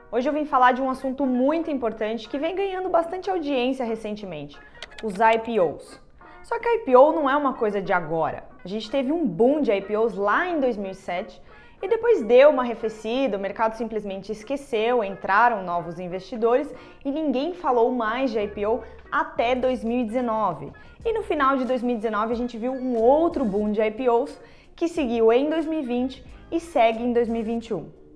Hoje eu vim falar de um assunto muito importante que vem ganhando bastante audiência recentemente, os IPOs. Só que a IPO não é uma coisa de agora. A gente teve um boom de IPOs lá em 2007 e depois deu uma arrefecida, o mercado simplesmente esqueceu, entraram novos investidores e ninguém falou mais de IPO até 2019. E no final de 2019 a gente viu um outro boom de IPOs que seguiu em 2020 e segue em 2021.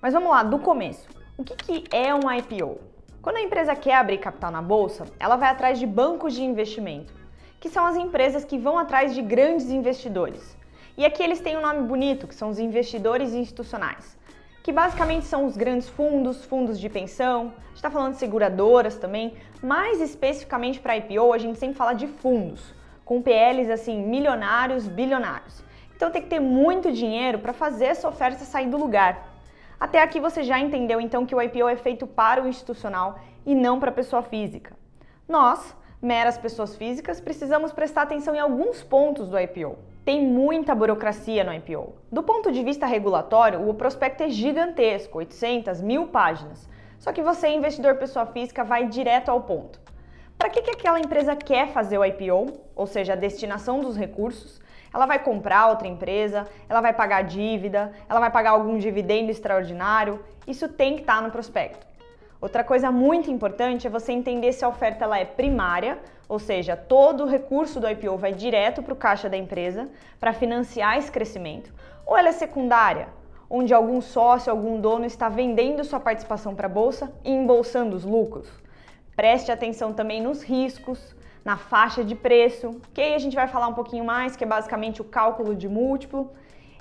Mas vamos lá, do começo. O que é um IPO? Quando a empresa quer abrir capital na bolsa, ela vai atrás de bancos de investimento, que são as empresas que vão atrás de grandes investidores. E aqui eles têm um nome bonito, que são os investidores institucionais, que basicamente são os grandes fundos, fundos de pensão, a gente está falando de seguradoras também, mais especificamente para IPO a gente sempre fala de fundos, com PLs assim milionários, bilionários. Então tem que ter muito dinheiro para fazer essa oferta sair do lugar. Até aqui você já entendeu então que o IPO é feito para o institucional e não para a pessoa física. Nós, meras pessoas físicas, precisamos prestar atenção em alguns pontos do IPO. Tem muita burocracia no IPO. Do ponto de vista regulatório, o prospecto é gigantesco, 800, 1000 páginas. Só que você, investidor pessoa física, vai direto ao ponto. Para que aquela empresa quer fazer o IPO, ou seja, a destinação dos recursos? Ela vai comprar outra empresa, ela vai pagar dívida, ela vai pagar algum dividendo extraordinário. Isso tem que estar no prospecto. Outra coisa muito importante é você entender se a oferta ela é primária, ou seja, todo o recurso do IPO vai direto para o caixa da empresa para financiar esse crescimento, ou ela é secundária, onde algum sócio, algum dono está vendendo sua participação para a bolsa e embolsando os lucros. Preste atenção também nos riscos, na faixa de preço, que aí a gente vai falar um pouquinho mais, que é basicamente o cálculo de múltiplo,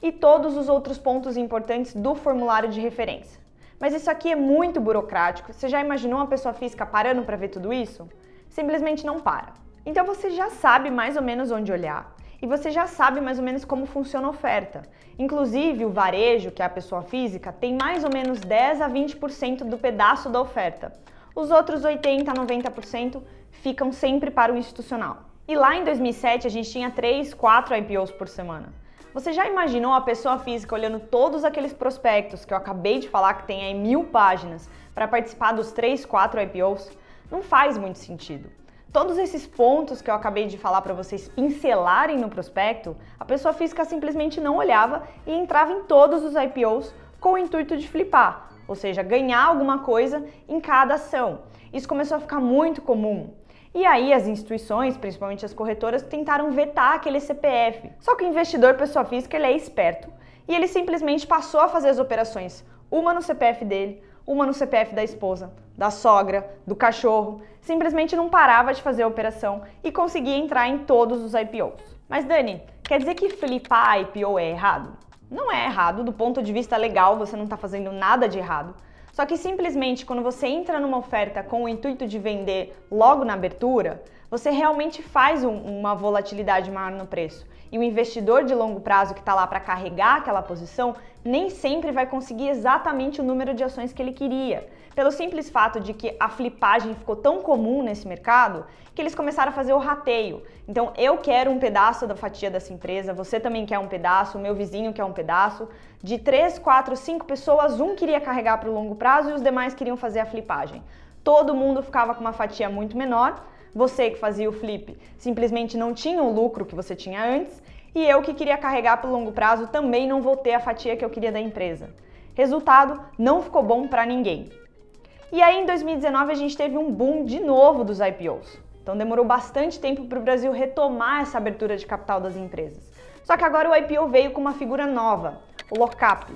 e todos os outros pontos importantes do formulário de referência. Mas isso aqui é muito burocrático. Você já imaginou uma pessoa física parando para ver tudo isso? Simplesmente não para. Então você já sabe mais ou menos onde olhar, e você já sabe mais ou menos como funciona a oferta. Inclusive o varejo, que é a pessoa física, tem mais ou menos 10 a 20% do pedaço da oferta. Os outros 80 a 90% ficam sempre para o institucional. E lá em 2007 a gente tinha 3, 4 IPOs por semana. Você já imaginou a pessoa física olhando todos aqueles prospectos que eu acabei de falar que tem aí 1000 páginas para participar dos 3, 4 IPOs? Não faz muito sentido. Todos esses pontos que eu acabei de falar para vocês pincelarem no prospecto, a pessoa física simplesmente não olhava e entrava em todos os IPOs com o intuito de flipar, ou seja, ganhar alguma coisa em cada ação. Isso começou a ficar muito comum. E aí as instituições, principalmente as corretoras, tentaram vetar aquele CPF. Só que o investidor, pessoa física, ele é esperto e ele simplesmente passou a fazer as operações, uma no CPF dele, uma no CPF da esposa, da sogra, do cachorro. Simplesmente não parava de fazer a operação e conseguia entrar em todos os IPOs. Mas Dani, quer dizer que flipar IPO é errado? Não é errado, do ponto de vista legal você não está fazendo nada de errado. Só que simplesmente quando você entra numa oferta com o intuito de vender logo na abertura, você realmente faz uma volatilidade maior no preço. E o investidor de longo prazo que está lá para carregar aquela posição nem sempre vai conseguir exatamente o número de ações que ele queria. Pelo simples fato de que a flipagem ficou tão comum nesse mercado que eles começaram a fazer o rateio. Então eu quero um pedaço da fatia dessa empresa, você também quer um pedaço, o meu vizinho quer um pedaço. De 3, 4, 5 pessoas, um queria carregar para o longo prazo e os demais queriam fazer a flipagem. Todo mundo ficava com uma fatia muito menor. Você que fazia o flip simplesmente não tinha o lucro que você tinha antes e eu que queria carregar para o longo prazo também não vou ter a fatia que eu queria da empresa. Resultado, não ficou bom para ninguém. E aí em 2019 a gente teve um boom de novo dos IPOs. Então demorou bastante tempo para o Brasil retomar essa abertura de capital das empresas. Só que agora o IPO veio com uma figura nova, o lock-up.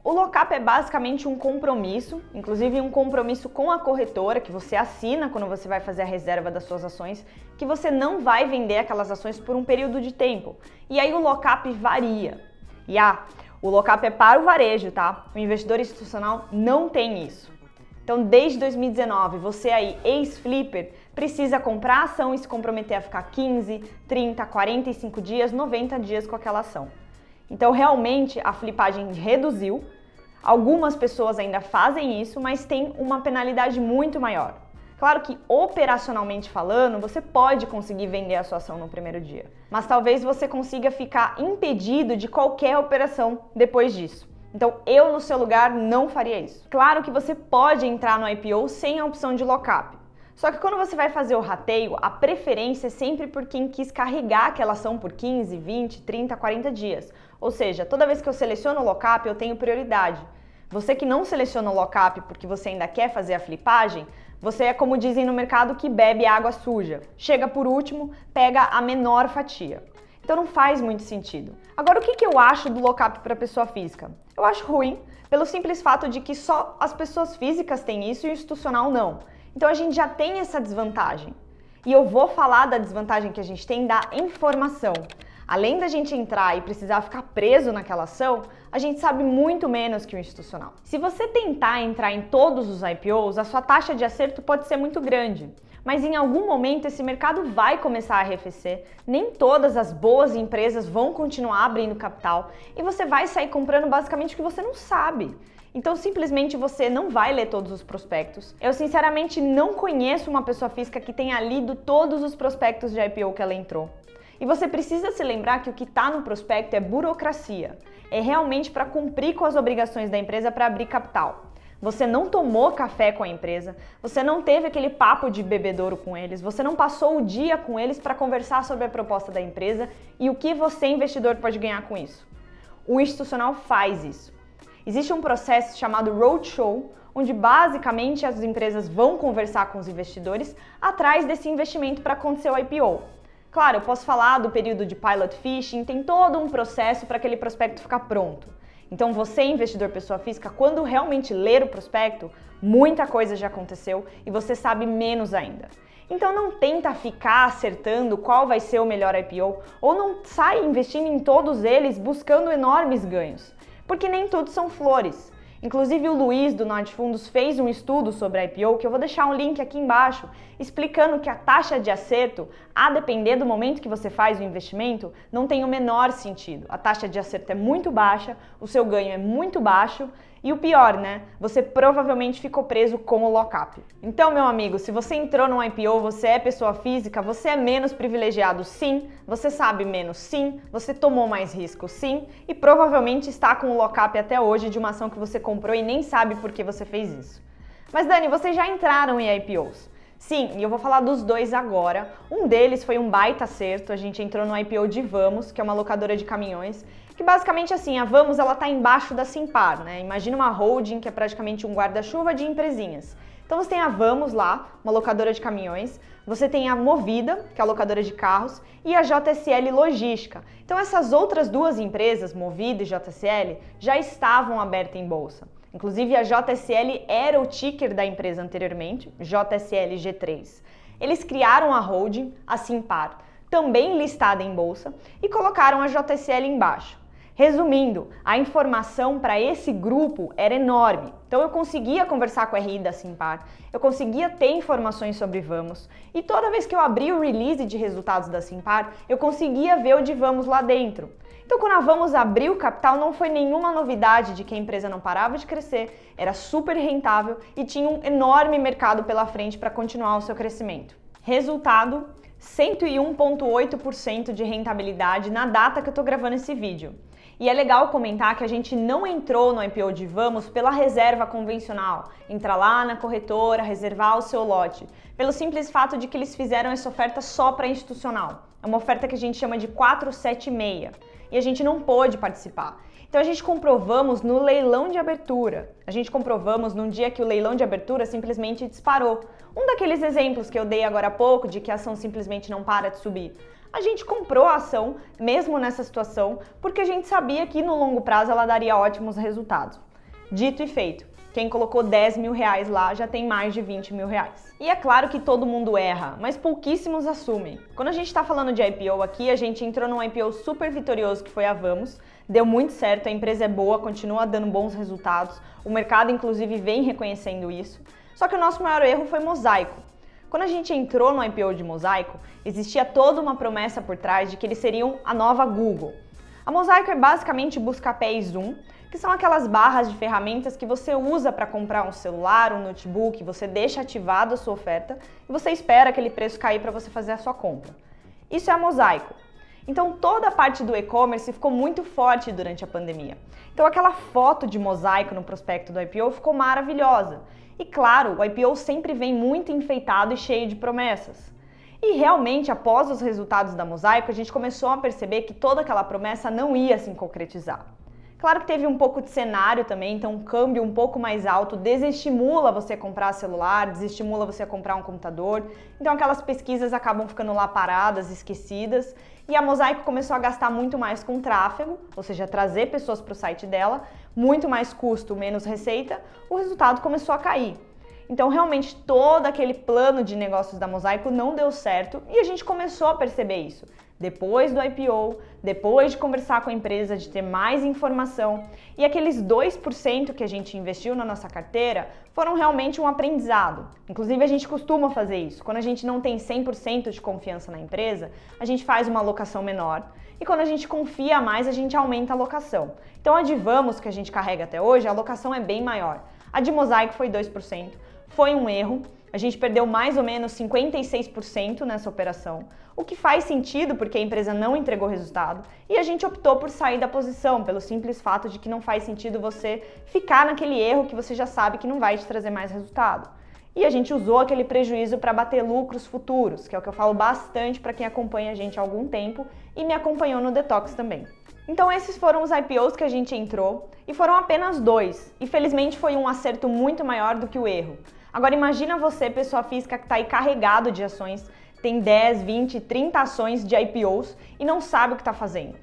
O lock-up é basicamente um compromisso, inclusive um compromisso com a corretora que você assina quando você vai fazer a reserva das suas ações, que você não vai vender aquelas ações por um período de tempo. E aí o lock-up varia. E o lock-up é para o varejo, tá? O investidor institucional não tem isso. Então, desde 2019, você aí, ex-flipper, precisa comprar a ação e se comprometer a ficar 15, 30, 45 dias, 90 dias com aquela ação. Então, realmente, a flipagem reduziu. Algumas pessoas ainda fazem isso, mas tem uma penalidade muito maior. Claro que operacionalmente falando, você pode conseguir vender a sua ação no primeiro dia, mas talvez você consiga ficar impedido de qualquer operação depois disso. Então eu, no seu lugar, não faria isso. Claro que você pode entrar no IPO sem a opção de lock-up. Só que quando você vai fazer o rateio, a preferência é sempre por quem quis carregar aquela ação por 15, 20, 30, 40 dias. Ou seja, toda vez que eu seleciono o lock-up, eu tenho prioridade. Você que não seleciona o lock-up porque você ainda quer fazer a flipagem, você é como dizem no mercado que bebe água suja. Chega por último, pega a menor fatia. Então não faz muito sentido. Agora, o que eu acho do lock-up para pessoa física? Eu acho ruim, pelo simples fato de que só as pessoas físicas têm isso e o institucional não. Então a gente já tem essa desvantagem. E eu vou falar da desvantagem que a gente tem da informação. Além da gente entrar e precisar ficar preso naquela ação, a gente sabe muito menos que o institucional. Se você tentar entrar em todos os IPOs, a sua taxa de acerto pode ser muito grande. Mas em algum momento esse mercado vai começar a arrefecer, nem todas as boas empresas vão continuar abrindo capital e você vai sair comprando basicamente o que você não sabe. Então simplesmente você não vai ler todos os prospectos. Eu sinceramente não conheço uma pessoa física que tenha lido todos os prospectos de IPO que ela entrou. E você precisa se lembrar que o que está no prospecto é burocracia. É realmente para cumprir com as obrigações da empresa para abrir capital. Você não tomou café com a empresa, você não teve aquele papo de bebedouro com eles, você não passou o dia com eles para conversar sobre a proposta da empresa e o que você, investidor, pode ganhar com isso. O institucional faz isso. Existe um processo chamado roadshow, onde basicamente as empresas vão conversar com os investidores atrás desse investimento para acontecer o IPO. Claro, eu posso falar do período de pilot fishing, tem todo um processo para aquele prospecto ficar pronto. Então você, investidor pessoa física, quando realmente ler o prospecto, muita coisa já aconteceu e você sabe menos ainda. Então não tenta ficar acertando qual vai ser o melhor IPO ou não sai investindo em todos eles buscando enormes ganhos, porque nem todos são flores. Inclusive o Luiz do Nord Fundos fez um estudo sobre a IPO, que eu vou deixar um link aqui embaixo, explicando que a taxa de acerto, a depender do momento que você faz o investimento, não tem o menor sentido. A taxa de acerto é muito baixa, o seu ganho é muito baixo e o pior, né? Você provavelmente ficou preso com o lock-up. Então, meu amigo, se você entrou num IPO, você é pessoa física, você é menos privilegiado sim, você sabe menos sim, você tomou mais risco sim e provavelmente está com o lock-up até hoje de uma ação que você comprou e nem sabe por que você fez isso. Mas Dani, vocês já entraram em IPOs? Sim, e eu vou falar dos dois agora. Um deles foi um baita acerto, a gente entrou no IPO de Vamos, que é uma locadora de caminhões, que basicamente assim, a Vamos ela tá embaixo da Simpar, né? Imagina uma holding que é praticamente um guarda-chuva de empresinhas. Então você tem a Vamos lá, uma locadora de caminhões, você tem a Movida, que é a locadora de carros, e a JSL Logística. Então essas outras duas empresas, Movida e JSL, já estavam abertas em bolsa. Inclusive a JSL era o ticker da empresa anteriormente, JSL G3. Eles criaram a holding, a Simpar, também listada em bolsa, e colocaram a JSL embaixo. Resumindo, a informação para esse grupo era enorme. Então eu conseguia conversar com a RI da Simpar, eu conseguia ter informações sobre Vamos, e toda vez que eu abria o release de resultados da Simpar, eu conseguia ver o de Vamos lá dentro. Então quando a Vamos abriu o capital, não foi nenhuma novidade de que a empresa não parava de crescer, era super rentável e tinha um enorme mercado pela frente para continuar o seu crescimento. Resultado, 101,8% de rentabilidade na data que eu estou gravando esse vídeo. E é legal comentar que a gente não entrou no IPO de Vamos pela reserva convencional, entrar lá na corretora, reservar o seu lote, pelo simples fato de que eles fizeram essa oferta só para institucional. É uma oferta que a gente chama de 476 e a gente não pôde participar. Então a gente comprovamos no leilão de abertura. A gente comprovamos num dia que o leilão de abertura simplesmente disparou. Um daqueles exemplos que eu dei agora há pouco de que a ação simplesmente não para de subir. A gente comprou a ação, mesmo nessa situação, porque a gente sabia que no longo prazo ela daria ótimos resultados. Dito e feito, quem colocou 10 mil reais lá já tem mais de 20 mil reais. E é claro que todo mundo erra, mas pouquíssimos assumem. Quando a gente está falando de IPO aqui, a gente entrou num IPO super vitorioso que foi a Vamos, deu muito certo, a empresa é boa, continua dando bons resultados, o mercado inclusive vem reconhecendo isso. Só que o nosso maior erro foi Mosaico. Quando a gente entrou no IPO de Mosaico, existia toda uma promessa por trás de que eles seriam a nova Google. A Mosaico é basicamente Buscapé Zoom, que são aquelas barras de ferramentas que você usa para comprar um celular, um notebook, você deixa ativada a sua oferta e você espera aquele preço cair para você fazer a sua compra. Isso é a Mosaico. Então toda a parte do e-commerce ficou muito forte durante a pandemia. Então aquela foto de mosaico no prospecto do IPO ficou maravilhosa. E claro, o IPO sempre vem muito enfeitado e cheio de promessas. E realmente, após os resultados da Mosaico, a gente começou a perceber que toda aquela promessa não ia se concretizar. Claro que teve um pouco de cenário também, então um câmbio um pouco mais alto desestimula você a comprar celular, desestimula você a comprar um computador. Então aquelas pesquisas acabam ficando lá paradas, esquecidas. E a Mosaico começou a gastar muito mais com tráfego, ou seja, trazer pessoas para o site dela, muito mais custo, menos receita, o resultado começou a cair. Então realmente todo aquele plano de negócios da Mosaico não deu certo e a gente começou a perceber isso. Depois do IPO, depois de conversar com a empresa, de ter mais informação, e aqueles 2% que a gente investiu na nossa carteira foram realmente um aprendizado. Inclusive a gente costuma fazer isso. Quando a gente não tem 100% de confiança na empresa, a gente faz uma alocação menor. E quando a gente confia mais, a gente aumenta a alocação. Então a de Vamos, que a gente carrega até hoje, a alocação é bem maior. A de Mosaico foi 2%. Foi um erro, a gente perdeu mais ou menos 56% nessa operação, o que faz sentido porque a empresa não entregou resultado e a gente optou por sair da posição, pelo simples fato de que não faz sentido você ficar naquele erro que você já sabe que não vai te trazer mais resultado. E a gente usou aquele prejuízo para bater lucros futuros, que é o que eu falo bastante para quem acompanha a gente há algum tempo e me acompanhou no Detox também. Então esses foram os IPOs que a gente entrou e foram apenas 2, e felizmente foi um acerto muito maior do que o erro. Agora imagina você, pessoa física, que está aí carregado de ações, tem 10, 20, 30 ações de IPOs e não sabe o que está fazendo.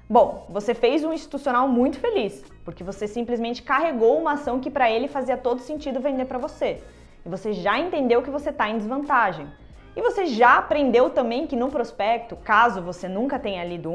Bom, você fez um institucional muito feliz, porque você simplesmente carregou uma ação que para ele fazia todo sentido vender para você. E você já entendeu que você está em desvantagem. E você já aprendeu também que no prospecto, caso você nunca tenha lido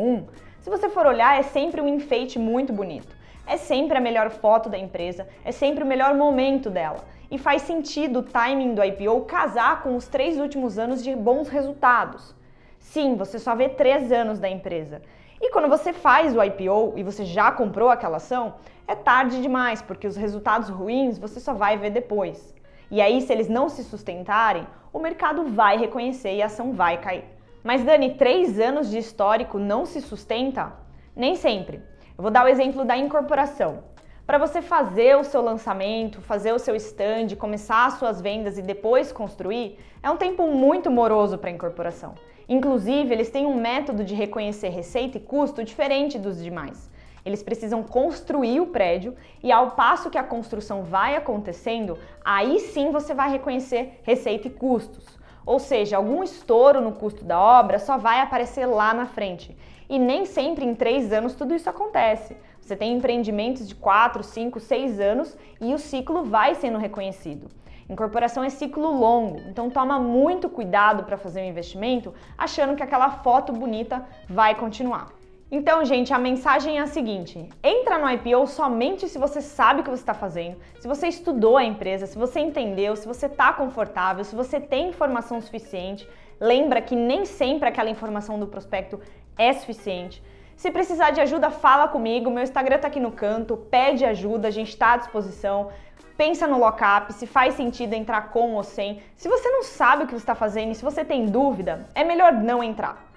se você for olhar, é sempre um enfeite muito bonito. É sempre a melhor foto da empresa, é sempre o melhor momento dela. E faz sentido o timing do IPO casar com os 3 últimos anos de bons resultados. Sim, você só vê 3 anos da empresa. E quando você faz o IPO e você já comprou aquela ação, é tarde demais, porque os resultados ruins você só vai ver depois. E aí, se eles não se sustentarem, o mercado vai reconhecer e a ação vai cair. Mas Dani, 3 anos de histórico não se sustenta? Nem sempre. Eu vou dar o exemplo da incorporação. Para você fazer o seu lançamento, fazer o seu stand, começar as suas vendas e depois construir, é um tempo muito moroso para a incorporação. Inclusive, eles têm um método de reconhecer receita e custo diferente dos demais. Eles precisam construir o prédio e ao passo que a construção vai acontecendo, aí sim você vai reconhecer receita e custos. Ou seja, algum estouro no custo da obra só vai aparecer lá na frente. E nem sempre em 3 anos tudo isso acontece. Você tem empreendimentos de 4, 5, 6 anos e o ciclo vai sendo reconhecido. Incorporação é ciclo longo, então toma muito cuidado para fazer um investimento achando que aquela foto bonita vai continuar. Então, gente, a mensagem é a seguinte: entra no IPO somente se você sabe o que você está fazendo, se você estudou a empresa, se você entendeu, se você está confortável, se você tem informação suficiente. Lembra que nem sempre aquela informação do prospecto é suficiente. Se precisar de ajuda, fala comigo, meu Instagram está aqui no canto, pede ajuda, a gente está à disposição. Pensa no lockup, se faz sentido entrar com ou sem. Se você não sabe o que você está fazendo e se você tem dúvida, é melhor não entrar.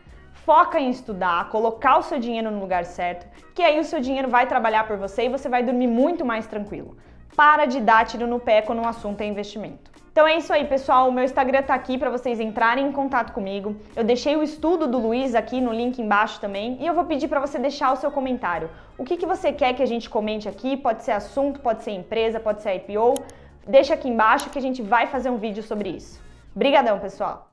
Foca em estudar, colocar o seu dinheiro no lugar certo, que aí o seu dinheiro vai trabalhar por você e você vai dormir muito mais tranquilo. Para de dar tiro no pé quando o assunto é investimento. Então é isso aí, pessoal. O meu Instagram tá aqui para vocês entrarem em contato comigo. Eu deixei o estudo do Luiz aqui no link embaixo também e eu vou pedir para você deixar o seu comentário. O que você quer que a gente comente aqui? Pode ser assunto, pode ser empresa, pode ser IPO. Deixa aqui embaixo que a gente vai fazer um vídeo sobre isso. Obrigadão, pessoal!